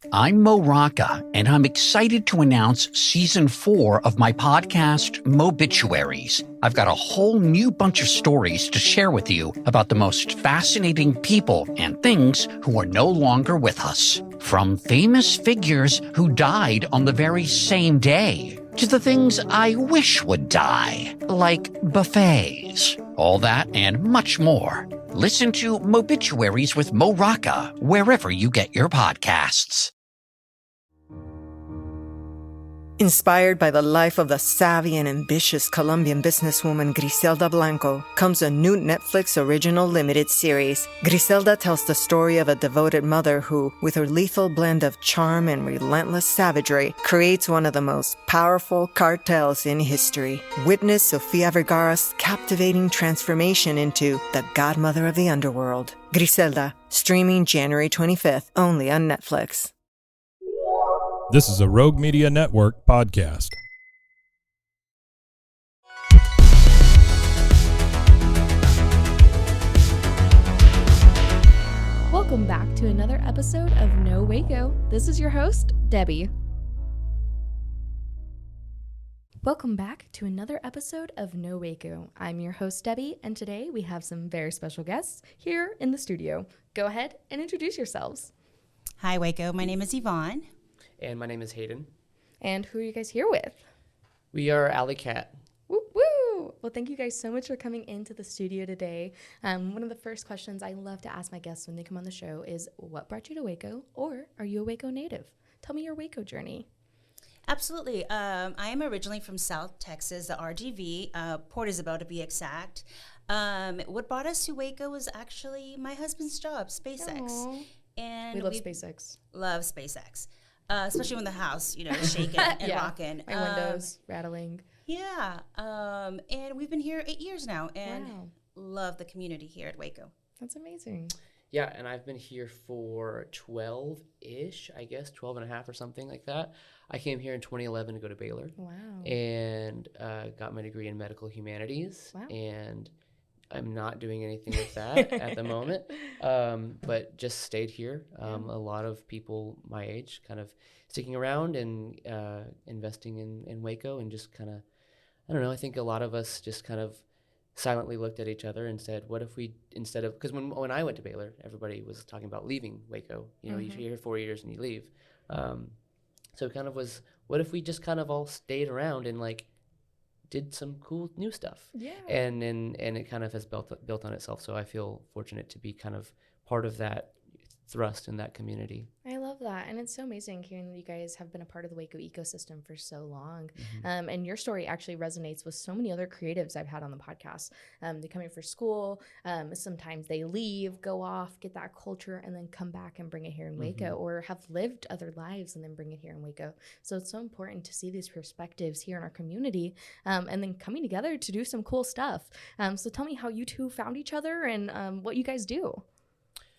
I'm Mo Rocca, and I'm excited to announce Season 4 of my podcast, Mobituaries. I've got a whole new bunch of stories to share with you about the most fascinating people and things who are no longer with us. From famous figures who died on the very same day, to the things I wish would die, like buffets. All that and much more. Listen to Mobituaries with Mo Rocca wherever you get your podcasts. Inspired by the life of the savvy and ambitious Colombian businesswoman Griselda Blanco comes a new Netflix original limited series. Griselda tells the story of a devoted mother who, with her lethal blend of charm and relentless savagery, creates one of the most powerful cartels in history. Witness Sofia Vergara's captivating transformation into the godmother of the underworld. Griselda, streaming January 25th, only on Netflix. This is a Rogue Media Network podcast. Welcome back to another episode of No Waco. This is your host, Debbie. Welcome back to another episode of No Waco. I'm your host, Debbie, and today we have some very special guests here in the studio. Go ahead and introduce yourselves. Hi, Waco. My name is Yvonne. And my name is Hayden. And who are you guys here with? We are Alleycat. Woo woo! Well, thank you guys so much for coming into the studio today. One of the first questions I love to ask my guests when they come on the show is, what brought you to Waco, or are you a Waco native? Tell me your Waco journey. Absolutely. I am originally from South Texas, the RGV, Port Isabel to be exact. What brought us to Waco was actually my husband's job, SpaceX. Aww. And we love SpaceX. Love SpaceX. Especially when the house, is shaking and rocking. My windows rattling. Yeah. And we've been here 8 years now and Wow. love the community here at Waco. That's amazing. Yeah, and I've been here for 12-ish, I guess, 12 and a half or something like that. I came here in 2011 to go to Baylor. Wow. And got my degree in medical humanities. Wow. And I'm not doing anything with that at the moment, but just stayed here. A lot of people my age kind of sticking around and investing in Waco, and just kind of, I don't know, I think a lot of us just kind of silently looked at each other and said, what if we, instead of, because when I went to Baylor, everybody was talking about leaving Waco. You're here 4 years and you leave. So it kind of was, what if we just kind of all stayed around and did some cool new stuff. Yeah. And it kind of has built on itself. So I feel fortunate to be kind of part of that thrust in that community. I love that. And it's so amazing hearing that you guys have been a part of the Waco ecosystem for so long. And your story actually resonates with so many other creatives I've had on the podcast. They come here for school. Sometimes they leave, go off, get that culture, and then come back and bring it here in Waco, or have lived other lives and then bring it here in Waco. So it's so important to see these perspectives here in our community, and then coming together to do some cool stuff. So tell me how you two found each other and what you guys do.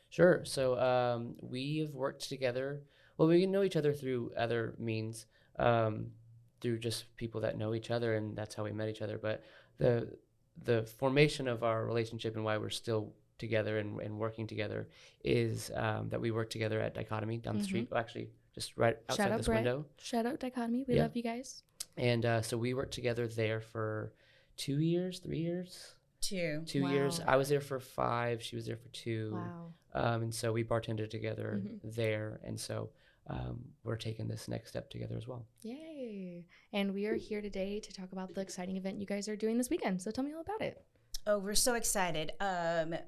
Sure. So we've worked together. Well, we know each other through other means, through just people that know each other, and that's how we met each other. But the formation of our relationship and why we're still together and working together is that we work together at Dichotomy down the street. Well, actually, just right outside this window. Shout out Dichotomy. We love you guys. And so we worked together there for 2 years, 3 years. 2 years. I was there for 5. She was there for 2. Wow. And so we bartended together there. And so we're taking this next step together as well. Yay. And we are here today to talk about the exciting event you guys are doing this weekend. So tell me all about it. Oh, we're so excited.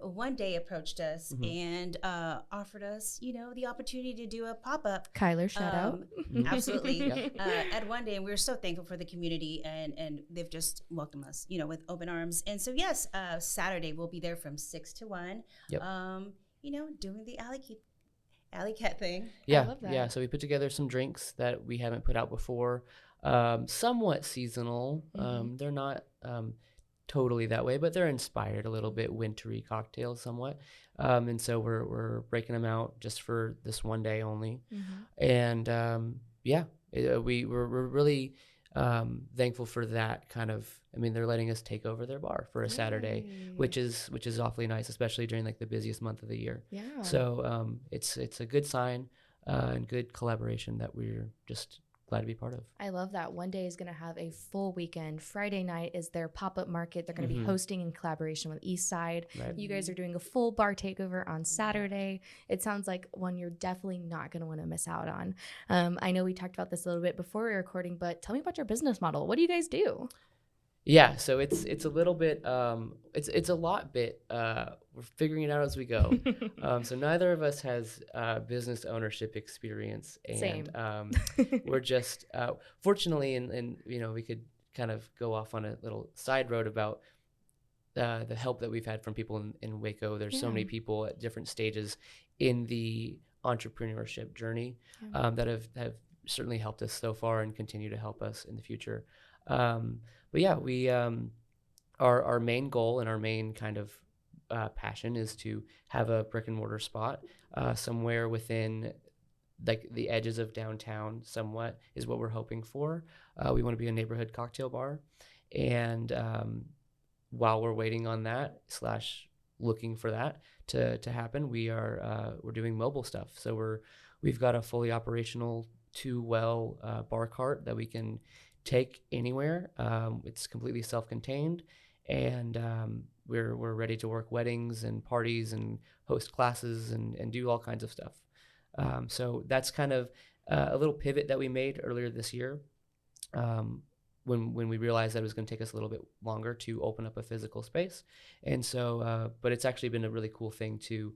One day approached us and offered us, the opportunity to do a pop-up. Kyler, shout out. Absolutely. At One Day, and we're so thankful for the community, and they've just welcomed us, with open arms. And so, yes, Saturday we'll be there from 6 to 1, Yep. Doing the Alleycat thing. Yeah, I love that. yeah. So we put together some drinks that we haven't put out before, somewhat seasonal. They're not totally that way, but they're inspired a little bit, wintry cocktails somewhat. And so we're breaking them out just for this one day only. And we're really thankful for that kind of. I mean, they're letting us take over their bar for a Saturday, which is awfully nice, especially during like the busiest month of the year. Yeah. So it's a good sign. and good collaboration that we're just glad to be part of. I love that. One Day is going to have a full weekend. Friday night is their pop-up market. They're going to be hosting in collaboration with Eastside. Right. You guys are doing a full bar takeover on Saturday. It sounds like one you're definitely not going to want to miss out on. I know we talked about this a little bit before we were recording, but tell me about your business model. What do you guys do? Yeah, so it's a little bit it's a lot bit we're figuring it out as we go. So neither of us has business ownership experience, and Same. We're just fortunately, and we could kind of go off on a little side road about the help that we've had from people in Waco. There's so many people at different stages in the entrepreneurship journey that have certainly helped us so far and continue to help us in the future. But yeah, we our main goal and our main kind of passion is to have a brick and mortar spot somewhere within like the edges of downtown. Somewhat is what we're hoping for. We want to be a neighborhood cocktail bar, and while we're waiting on that / looking for that to happen, we're doing mobile stuff. So we've got a fully operational 2-well bar cart that we can take anywhere. It's completely self-contained, and we're ready to work weddings and parties and host classes and do all kinds of stuff. So that's kind of a little pivot that we made earlier this year when we realized that it was going to take us a little bit longer to open up a physical space. And so, but it's actually been a really cool thing to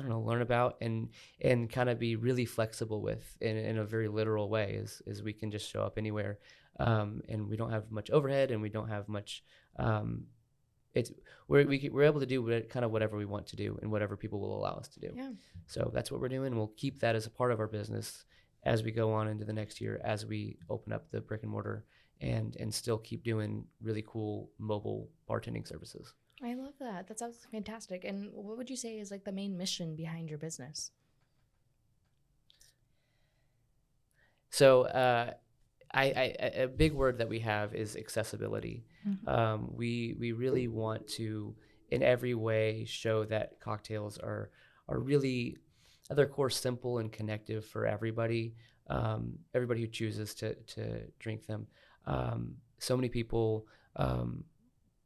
learn about and kind of be really flexible with in a very literal way is we can just show up anywhere. And we don't have much overhead, and we don't have much, we're able to do kind of whatever we want to do and whatever people will allow us to do. Yeah. So that's what we're doing. We'll keep that as a part of our business as we go on into the next year, as we open up the brick and mortar and still keep doing really cool mobile bartending services. I love that. That sounds fantastic. And what would you say is like the main mission behind your business? So a big word that we have is accessibility. We really want to, in every way, show that cocktails are really, at their core, simple and connective for everybody. Everybody who chooses to drink them. So many people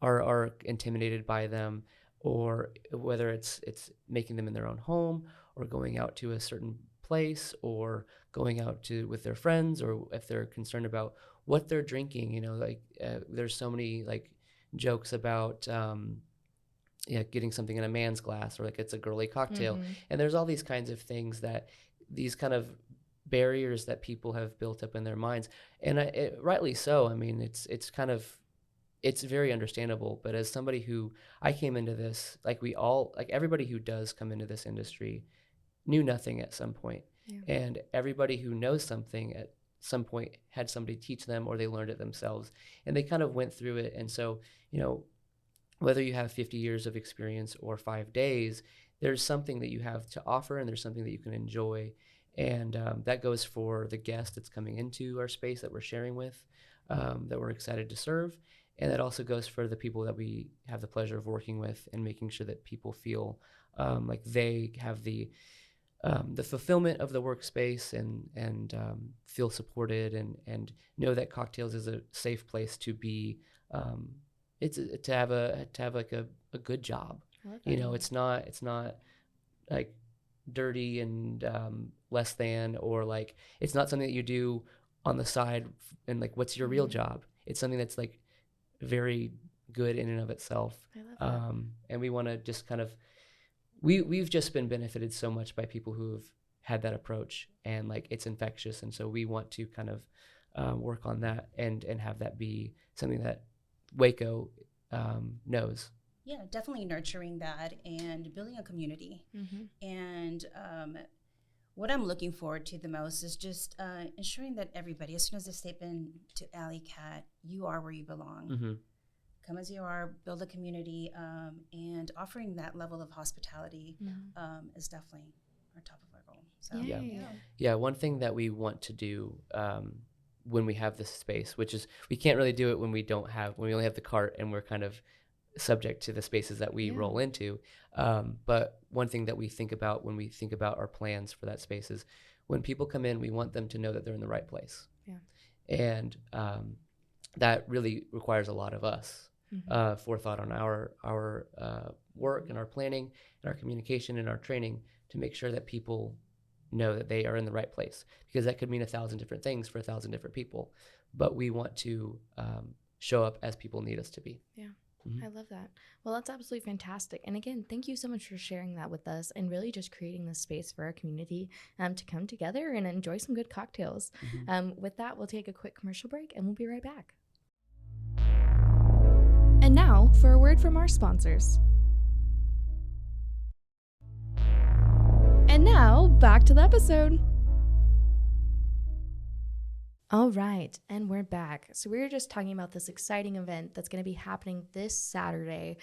are intimidated by them, or whether it's making them in their own home, or going out to a certain place, or going out with their friends, or if they're concerned about what they're drinking. There's so many like jokes about getting something in a man's glass, or like it's a girly cocktail. And there's all these kinds of things, that these kind of barriers that people have built up in their minds, and rightly so. I mean, it's very understandable. But as somebody who, I came into this, like everybody who does come into this industry knew nothing at some point. Yeah. And everybody who knows something at some point had somebody teach them, or they learned it themselves, and they kind of went through it. And so, whether you have 50 years of experience or 5 days, there's something that you have to offer, and there's something that you can enjoy. And that goes for the guest that's coming into our space that we're sharing with, that we're excited to serve. And that also goes for the people that we have the pleasure of working with, and making sure that people feel like they have the fulfillment of the workspace, and feel supported, and know that Cocktails is a safe place to be. It's to have like a good job. It's not like dirty and less than, or like it's not something that you do on the side and like what's your real job. It's something that's like very good in and of itself. I love that. And we want to just kind of we've just been benefited so much by people who have had that approach, and like it's infectious. And so we want to kind of work on that and have that be something that Waco knows. Yeah, definitely nurturing that and building a community. And what I'm looking forward to the most is just ensuring that everybody, as soon as they step into Alleycat, you are where you belong. Come as you are, build a community, and offering that level of hospitality is definitely our top of our goal. So yeah. One thing that we want to do when we have this space, which is we can't really do it when we only have the cart, and we're kind of subject to the spaces that we roll into. But one thing that we think about when we think about our plans for that space is when people come in, we want them to know that they're in the right place. Yeah. And that really requires a lot of us, forethought on our work and our planning and our communication and our training to make sure that people know that they are in the right place, because that could mean 1,000 different things for 1,000 different people. But we want to show up as people need us to be. Yeah. I love that. Well, that's absolutely fantastic. And again, thank you so much for sharing that with us and really just creating this space for our community to come together and enjoy some good cocktails. With that, we'll take a quick commercial break and we'll be right back. And now for a word from our sponsors. And now back to the episode. All right, and we're back. So we were just talking about this exciting event that's going to be happening this Saturday,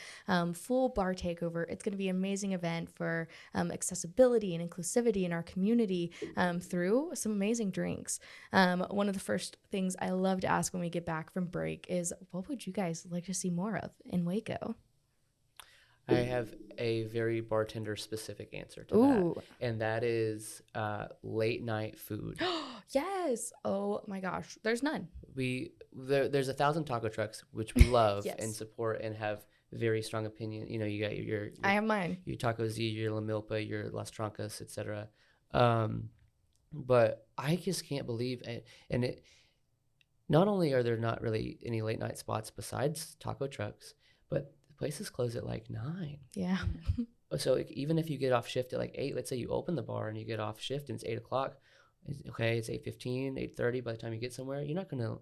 full bar takeover. It's going to be an amazing event for accessibility and inclusivity in our community through some amazing drinks. One of the first things I love to ask when we get back from break is, what would you guys like to see more of in Waco? I have a very bartender-specific answer to that, and that is late night food. Yes. Oh my gosh. There's none. There's 1,000 taco trucks, which we love and support and have very strong opinion. You know, you got your I have mine. Your Taco Z, your La Milpa, your Las Trancas, etc. But I just can't believe it. And it, not only are there not really any late night spots besides taco trucks, but places close at like 9. Yeah. So like, even if you get off shift at like 8, let's say you open the bar and you get off shift and it's 8 o'clock. Okay, it's 8:15, 8:30. By the time you get somewhere, you're not gonna.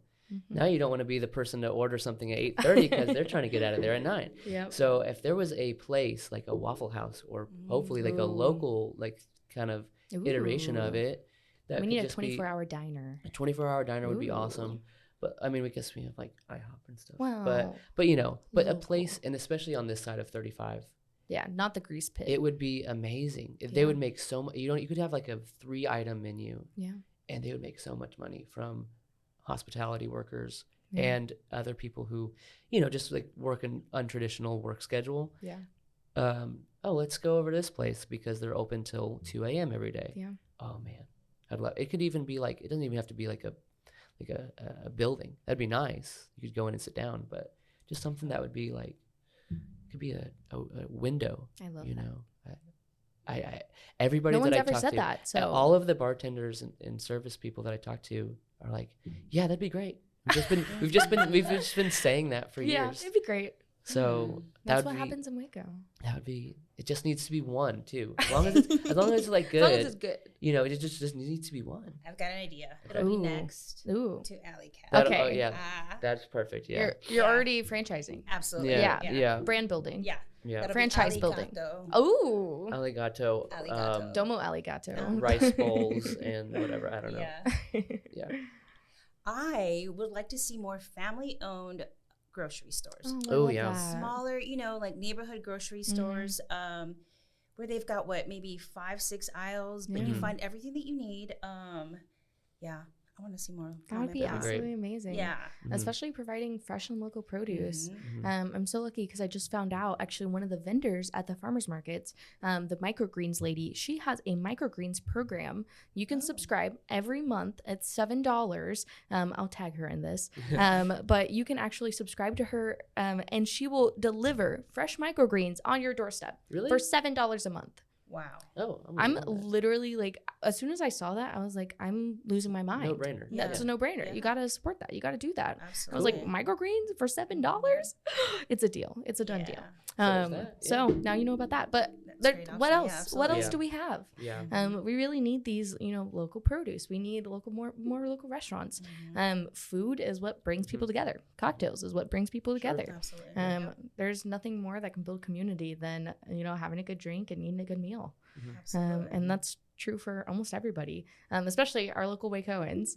Now you don't want to be the person to order something at 8:30 because they're trying to get out of there at 9. Yeah. So if there was a place like a Waffle House or hopefully like a local like kind of iteration of it, that we could need a just 24-hour diner. A 24-hour diner would be awesome. But I mean, we guess we have like IHOP and stuff. Wow. But you know, but a place, and especially on this side of 35. Yeah, not the grease pit. It would be amazing. They would make so much. You could have like a 3-item menu. Yeah. And they would make so much money from hospitality workers and other people who, you know, just like work an untraditional work schedule. Yeah. Let's go over to this place because they're open till 2 a.m. every day. Yeah. Oh man, I'd love. It could even be like, it doesn't even have to be like a building. That'd be nice. You could go in and sit down, but just something that would be like, could be a window. I love that. Know, I everybody no that one's I ever talk said to, that. So all of the bartenders and service people that I talk to are like, yeah, that'd be great. We've just been saying that for years. Yeah, it'd be great. So that's what happens in Waco. That would be. It just needs to be one too. As long as it's like good. As long as it's good. You know, it just needs to be one. I've got an idea. It'll be next to Alleycat. Okay. Oh, yeah, that's perfect. Yeah. You're already franchising. Absolutely. Yeah. Brand building. Yeah. Yeah. Franchise building. Oh. Alligato. Domo Alligato. Rice bowls and whatever. I don't know. Yeah. I would like to see more family-owned grocery stores. Oh yeah. Smaller, you know, like neighborhood grocery stores, where they've got maybe 5-6 aisles, but you find everything that you need. I want to see more. That would be absolutely amazing. Yeah. Especially providing fresh and local produce. I'm so lucky because I just found out actually one of the vendors at the farmers markets, the microgreens lady, she has a microgreens program. You can subscribe every month at $7. I'll tag her in this. But you can actually subscribe to her and she will deliver fresh microgreens on your doorstep for $7 a month. Wow. Oh, I'm literally like, as soon as I saw that, I was like, I'm losing my mind. No brainer. That's a no brainer. You got to support that. You got to do that. Absolutely. I was like, microgreens for $7? It's a deal. It's a done deal. So now you know about that. But what else? What else do we have? Yeah. We really need these, you know, local produce. We need more local restaurants. Food is what brings people together. Cocktails is what brings people together. Absolutely. There's nothing more that can build community than, you know, having a good drink and eating a good meal. And that's true for almost everybody, especially our local Wacoans.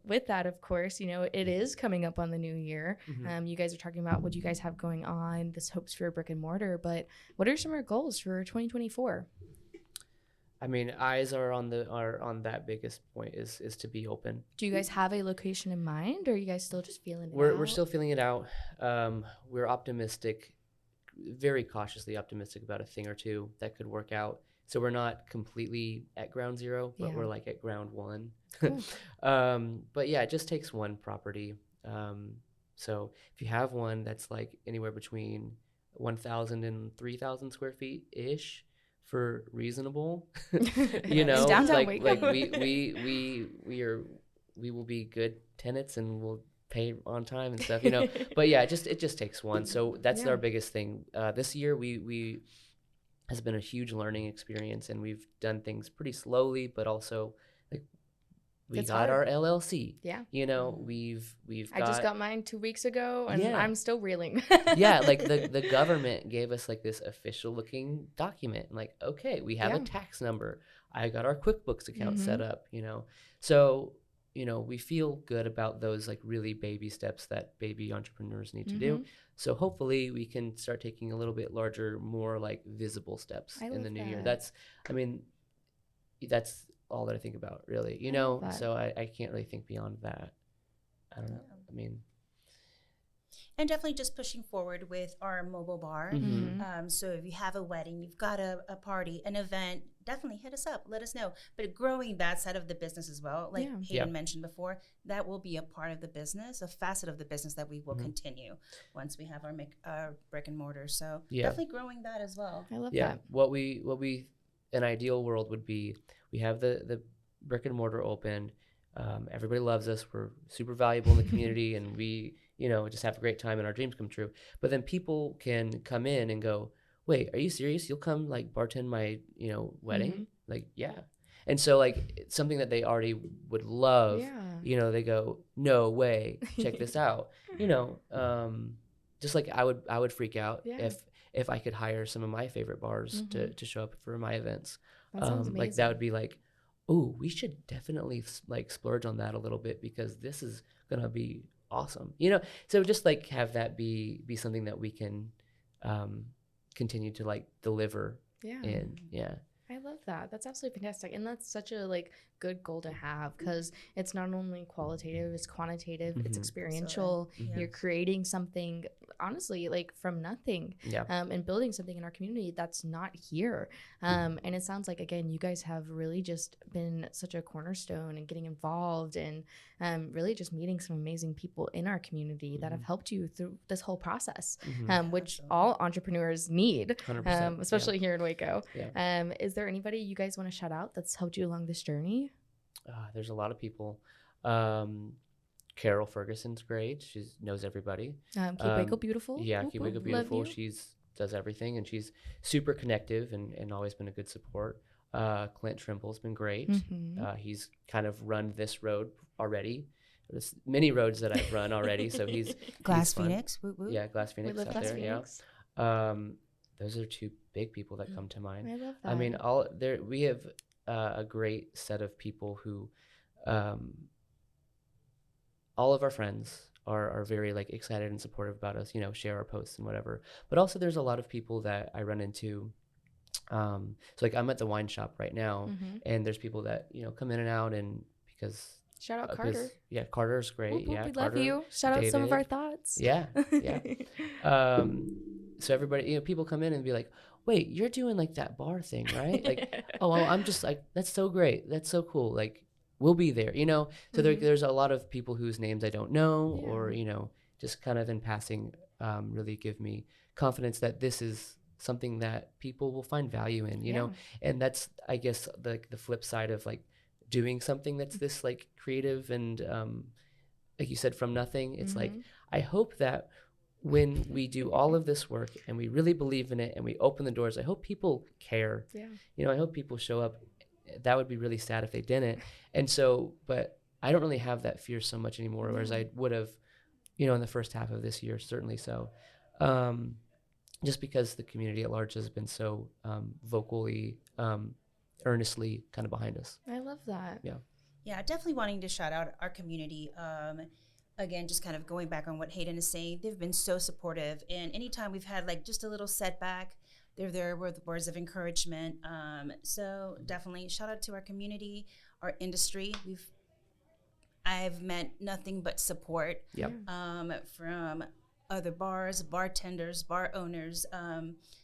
With that, of course, you know, it is coming up on the new year. You guys are talking about what you guys have going on, this hopes for a brick and mortar, but what are some of your goals for 2024? I mean, eyes are on that biggest point is to be open. Do you guys have a location in mind, or are you guys still just feeling it We're out? still feeling it out. We're optimistic, very cautiously optimistic about a thing or two that could work out. So we're not completely at ground zero, but Yeah. we're like at ground one. Cool. But yeah, it just takes one property. So if you have one that's like anywhere between 1,000 and 3,000 square feet ish for reasonable, you know, Downtown like Waco. we will be good tenants and we'll pay on time and stuff, you know. But yeah, it just takes one. So that's Yeah. our biggest thing. This year we has been a huge learning experience, and we've done things pretty slowly, but also like we It's got hard. our LLC. Yeah. You know, we've I just got mine 2 weeks ago, and Yeah. I'm still reeling. yeah, like the government gave us like this official looking document. Like, okay, we have a Yeah. tax number. I got our QuickBooks account Mhm. set up, you know. So, you know, we feel good about those like really baby steps that baby entrepreneurs need to do. Mhm. So hopefully we can start taking a little bit larger, more like visible steps I in the love new year. that. That's all that I think about, really, you I know. love that. So I can't really think beyond that. I don't know. I mean, And definitely just pushing forward with our mobile bar. mhm. So if you have a wedding, you've got a party, an event, definitely hit us up. Let us know. But growing that side of the business as well, like Yeah. Hayden Yeah. mentioned before, that will be a part of the business, a facet of the business that we will continue once we have our brick and mortar. So Yeah. definitely growing that as well. I love Yeah, that. what we an ideal world would be, we have the brick and mortar open, everybody loves us, we're super valuable in the community, and we, you know, just have a great time and our dreams come true. But then people can come in and go, wait, are you serious? You'll come like bartend my, you know, wedding? Mhm. Like, yeah. And so like it's something that they already would love, Yeah. you know, they go, no way, check this out. You know, just like I would freak out Yeah. if I could hire some of my favorite bars to show up for my events. That sounds amazing. Like that would be like, oh, we should definitely like splurge on that a little bit because this is gonna be awesome, you know. So just like have that be something that we can continue to like deliver Yeah. in. Yeah. I love that. That's absolutely fantastic. And that's such a like good goal to have, because it's not only qualitative, it's quantitative, it's Mhm. experiential. Yeah. You're creating something honestly like from nothing, Yeah. and building something in our community that's not here. And it sounds like, again, you guys have really just been such a cornerstone and getting involved and really just meeting some amazing people in our community that have helped you through this whole process, which Absolutely. all entrepreneurs need, 100%, especially here in Waco. Yeah. Is there anybody you guys want to shout out that's helped you along this journey? There's a lot of people. Carol Ferguson's great. She knows everybody. Keep Waco beautiful. Yeah, Whoop, Keep whoop. Waco Love Beautiful. you. She's does everything, and she's super connective and always been a good support. Clint Trimble's been great. Mhm. He's kind of run this road already. There's many roads that I've run already, so he's Glass fun. Phoenix. Woo, woo. Yeah, Glass We Phoenix love out Glass there. Phoenix. Yeah. Those are two big people that come to mind. I love that. I mean, we have a great set of people who, all of our friends are very like excited and supportive about us, you know, share our posts and whatever. But also there's a lot of people that I run into. So like I'm at the wine shop right now, Mhm. and there's people that, you know, come in and out, and because Shout out 'cause- Carter. yeah, Carter's great. Whoop, whoop, Yeah, we Carter, love you. Shout out some of David. our thoughts. Yeah, yeah. So everybody, you know, people come in and be like, wait, you're doing like that bar thing, right? Like, oh, well, I'm just like, that's so great. That's so cool. Like, we'll be there, you know? So Mhm. there's a lot of people whose names I don't know, Yeah. or, you know, just kind of in passing, really give me confidence that this is something that people will find value in, you know? And that's, I guess, the flip side of like doing something that's this like creative and, like you said, from nothing. It's like, Mhm. I hope that when we do all of this work and we really believe in it and we open the doors, I hope people care. Yeah. You know, I hope people show up. That would be really sad if they didn't. And so, but I don't really have that fear so much anymore, whereas I would have, you know, in the first half of this year, certainly so. Just because the community at large has been so vocally, earnestly kind of behind us. I love that. Yeah, definitely wanting to shout out our community. Again, just kind of going back on what Hayden is saying, they've been so supportive. And anytime we've had like just a little setback, they're there with words of encouragement. So definitely shout out to our community, our industry. I've met nothing but support from other bars, bartenders, bar owners.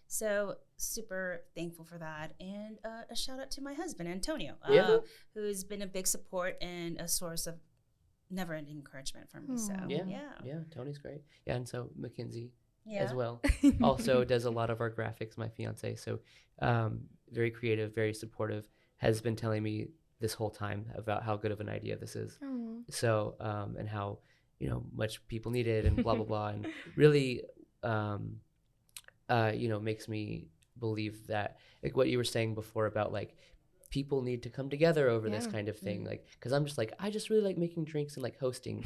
So super thankful for that. And a shout out to my husband, Antonio, who's been a big support and a source of never-ending encouragement for me. So yeah, Tony's great. Yeah, and so Mackenzie as well also does a lot of our graphics, my fiance. So very creative, very supportive, has been telling me this whole time about how good of an idea this is. So and how much people need it and blah blah blah, and really makes me believe that, like what you were saying before about like people need to come together over this kind of thing, like because I'm just like, I just really like making drinks and like hosting.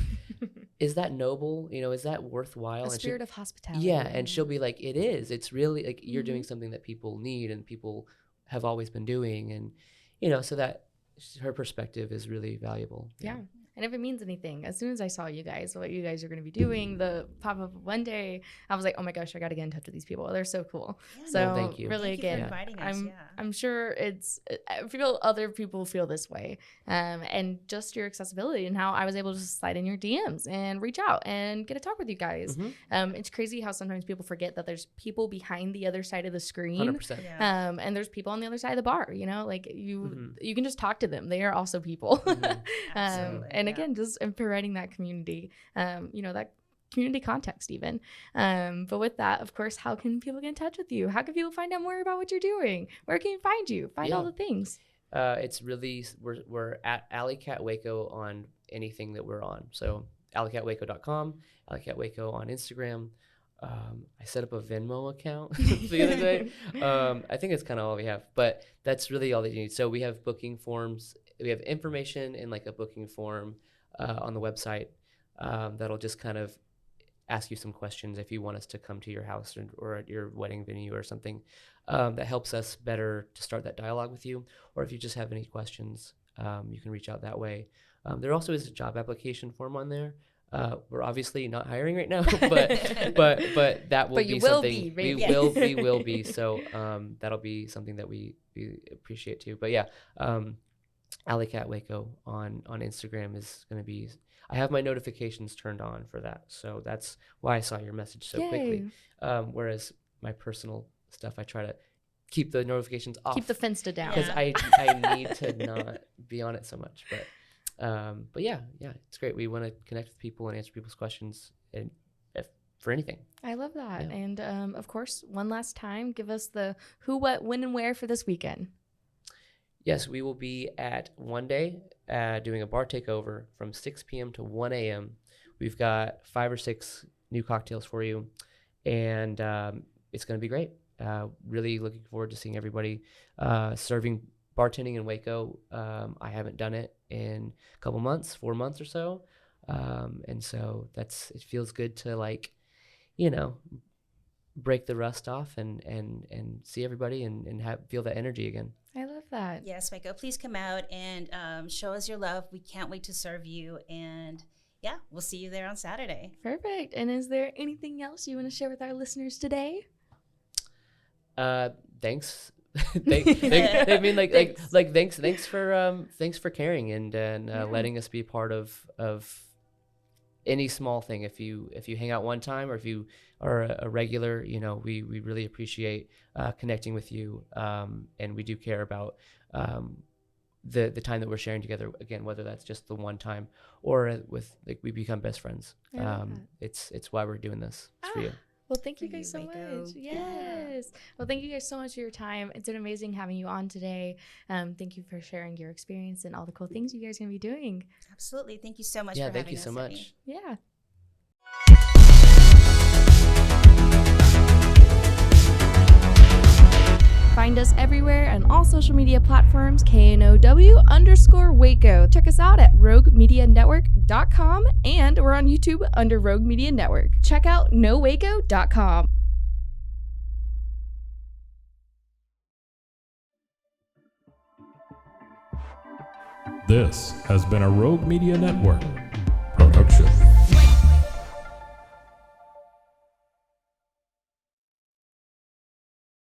Is that noble? Is that worthwhile? A spirit of hospitality. Yeah, and she'll be like, it is. It's really like you're doing something that people need and people have always been doing, and so that her perspective is really valuable. Yeah. And if it means anything, as soon as I saw you guys, what you guys are going to be doing, the pop-up one day, I was like, oh my gosh, I got to get in touch with these people. They're so cool. So well, thank you. Really, thank you for inviting us. I'm sure I feel other people feel this way. And just your accessibility and how I was able to slide in your DMs and reach out and get a talk with you guys. It's crazy how sometimes people forget that there's people behind the other side of the screen. 100%. And there's people on the other side of the bar, like you can just talk to them. They are also people. And again, just providing that community, that community context even. But with that, of course, how can people get in touch with you? How can people find out more about what you're doing? Where can you find all the things? It's really, we're at Alleycat Waco on anything that we're on. So alleycatwaco.com, Alleycat Waco on Instagram. I set up a Venmo account the other day. I think it's kind of all we have, but that's really all that you need. So we have booking forms. We have information in like a booking form on the website that'll just kind of ask you some questions if you want us to come to your house or at your wedding venue or something. That helps us better to start that dialogue with you. Or if you just have any questions, you can reach out that way. There also is a job application form on there. We're obviously not hiring right now, but that will be something we will be. So that'll be something that we appreciate too. But yeah, Alleycat Waco on Instagram is going to be. I have my notifications turned on for that, so that's why I saw your message so quickly. Whereas my personal stuff, I try to keep the notifications off. Keep the Finsta down. Because I need to not be on it so much. But yeah, it's great. We want to connect with people and answer people's questions and for anything. I love that. Yeah. And of course, one last time, give us the who, what, when, and where for this weekend. Yes, we will be at One Day doing a bar takeover from 6 p.m. to 1 a.m. We've got 5 or 6 new cocktails for you, and it's going to be great. Really looking forward to seeing everybody serving bartending in Waco. I haven't done it in a couple months, 4 months or so, and so it feels good to break the rust off and see everybody and feel that energy again. I love that. Yes, Waco, please come out and show us your love. We can't wait to serve you, and yeah, we'll see you there on Saturday. Perfect. And is there anything else you want to share with our listeners today? Thanks. I mean, thanks for caring and letting us be part of any small thing. If you hang out one time or if you are a regular, we really appreciate connecting with you, and we do care about the time that we're sharing together. Again, whether that's just the one time or with we become best friends. It's why we're doing this. It's for you. Well, thank you guys so much. Yes. Yeah. Well, thank you guys so much for your time. It's been amazing having you on today. Thank you for sharing your experience and all the cool things you guys are going to be doing. Absolutely. Thank you so much for having us. Yeah, thank you so much. Yeah. Find us everywhere on all social media platforms, KNOW_Waco. Check us out at roguemedianetwork.com, and we're on YouTube under Rogue Media Network. Check out nowaco.com. This has been a Rogue Media Network production.